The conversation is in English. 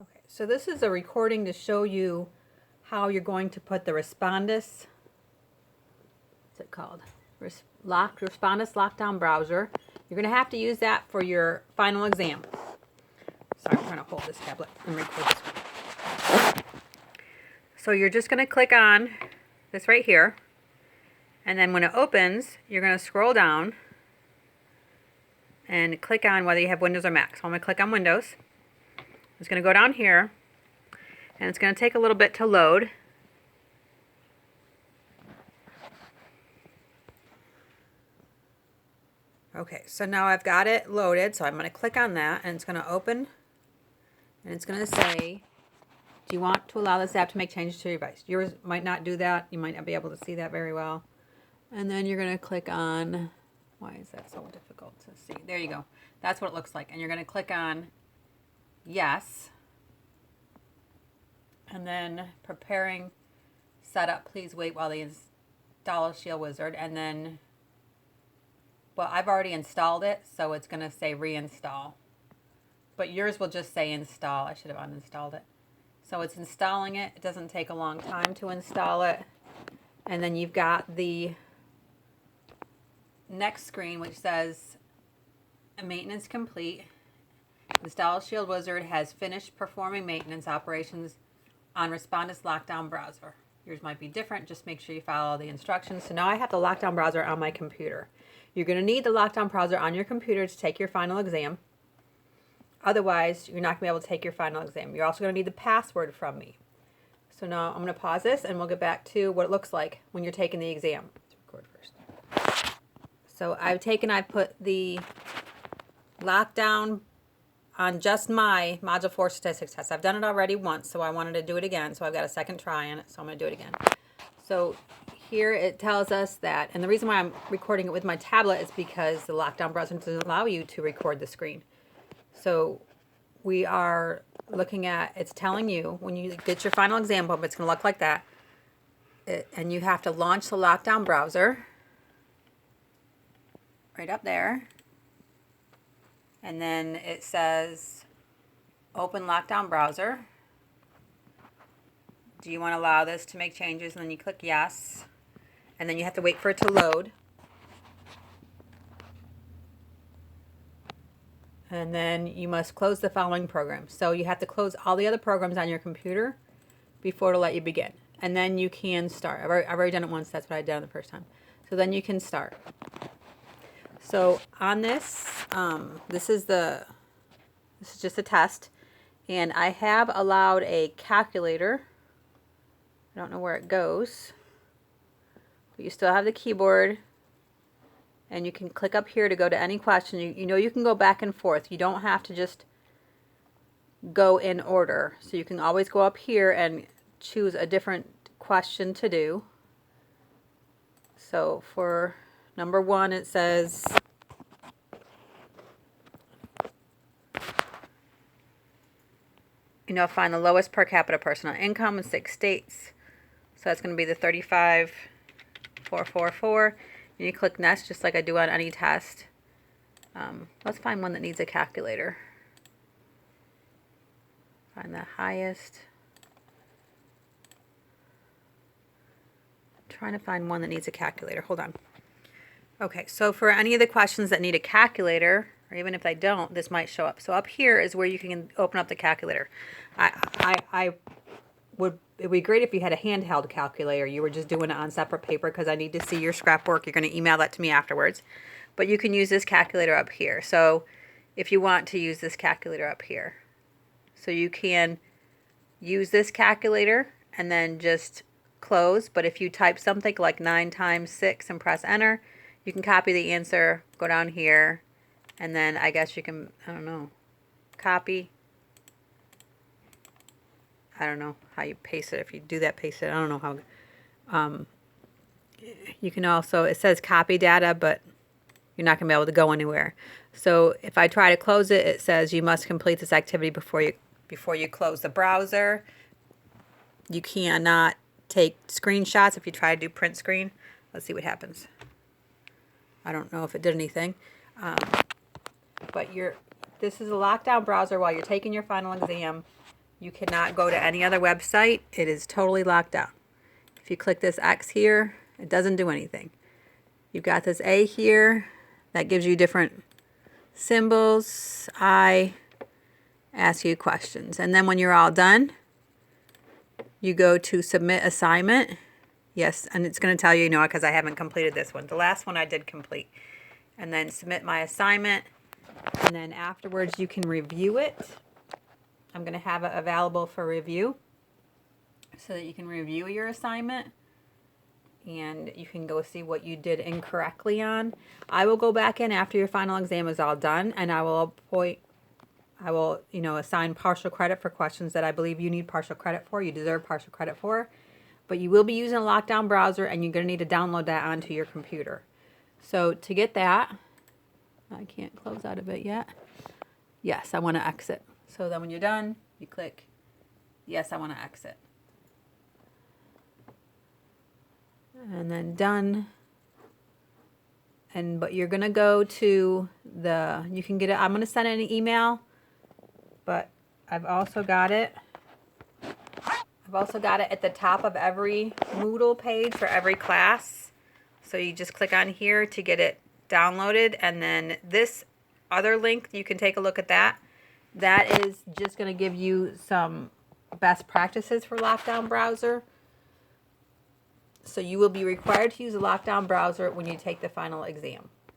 Okay, so this is a recording to show you how you're going to put the Respondus, what's it called? Respondus Lockdown Browser. You're going to have to use that for your final exam. Sorry, I'm trying to hold this tablet and record this one. So you're just going to click on this right here, and then when it opens, you're going to scroll down and click on whether you have Windows or Mac. So I'm going to click on Windows. It's going to go down here, and it's going to take a little bit to load. Okay, so now I've got it loaded, so I'm going to click on that, and it's going to open, and it's going to say, do you want to allow this app to make changes to your device? Yours might not do that. You might not be able to see that very well. And then you're going to click on, why is that so difficult to see? There you go. That's what it looks like. And you're going to click on yes. And then preparing setup, please wait while they install Shield Wizard. And then, well, I've already installed it, so it's going to say reinstall. But yours will just say install. I should have uninstalled it. So it's installing it. It doesn't take a long time to install it. And then you've got the next screen, which says maintenance complete. Install Shield Wizard has finished performing maintenance operations on Respondus Lockdown Browser. Yours might be different. Just make sure you follow all the instructions. So now I have the Lockdown Browser on my computer. You're going to need the Lockdown Browser on your computer to take your final exam. Otherwise, you're not going to be able to take your final exam. You're also going to need the password from me. So now I'm going to pause this, and we'll get back to what it looks like when you're taking the exam. Let's record first. So I've put the lockdown on just my Module 4 statistics test. I've done it already once, so I wanted to do it again. So I've got a second try on it, so I'm going to do it again. So here it tells us that, and the reason why I'm recording it with my tablet is because the Lockdown Browser doesn't allow you to record the screen. So we are looking at, it's telling you when you get your final exam book, it's going to look like that. And you have to launch the Lockdown Browser right up there. And then it says open Lockdown Browser. Do you want to allow this to make changes? And then you click yes. And then you have to wait for it to load. And then you must close the following programs. So you have to close all the other programs on your computer before it'll let you begin. And then you can start. I've already done it once. That's what I did the first time. So then you can start. So on this, this is just a test. And I have allowed a calculator. I don't know where it goes. But you still have the keyboard. And you can click up here to go to any question. You know you can go back and forth. You don't have to just go in order. So you can always go up here and choose a different question to do. So for number 1, it says, find the lowest per capita personal income in 6 states. So that's going to be the 35,444. And you click next just like I do on any test. Let's find one that needs a calculator. Find the highest. I'm trying to find one that needs a calculator. Hold on. Okay, so for any of the questions that need a calculator, or even if they don't, this might show up. So up here is where you can open up the calculator. It'd be great if you had a handheld calculator. You were just doing it on separate paper because I need to see your scrap work. You're going to email that to me afterwards. But you can use this calculator up here. So if you want to use this calculator up here. So you can use this calculator and then just close. But if you type something like 9 times 6 and press enter, you can copy the answer, go down here, and then I guess you can, I don't know, copy. I don't know how you paste it. If you do that, paste it. I don't know how. You can also, it says copy data, but you're not going to be able to go anywhere. So if I try to close it, it says you must complete this activity before you close the browser. You cannot take screenshots if you try to do print screen. Let's see what happens. I don't know if it did anything. But this is a lockdown browser while you're taking your final exam. You cannot go to any other website. It is totally locked down. If you click this X here, it doesn't do anything. You've got this A here that gives you different symbols. I ask you questions. And then when you're all done, you go to submit assignment. Yes, and it's going to tell you, because I haven't completed this one. The last one I did complete. And then submit my assignment. And then afterwards you can review it. I'm going to have it available for review so that you can review your assignment. And you can go see what you did incorrectly on. I will go back in after your final exam is all done, and I will assign partial credit for questions that I believe you need partial credit for, you deserve partial credit for. But you will be using a lockdown browser, and you're going to need to download that onto your computer. So to get that, I can't close out of it yet. Yes, I want to exit. So then when you're done, you click, yes, I want to exit. And then done. But you're going to go to you can get it. I'm going to send it an email, but I've also got it at the top of every Moodle page for every class. So you just click on here to get it downloaded. And then this other link, you can take a look at that. That is just going to give you some best practices for lockdown browser. So you will be required to use a lockdown browser when you take the final exam.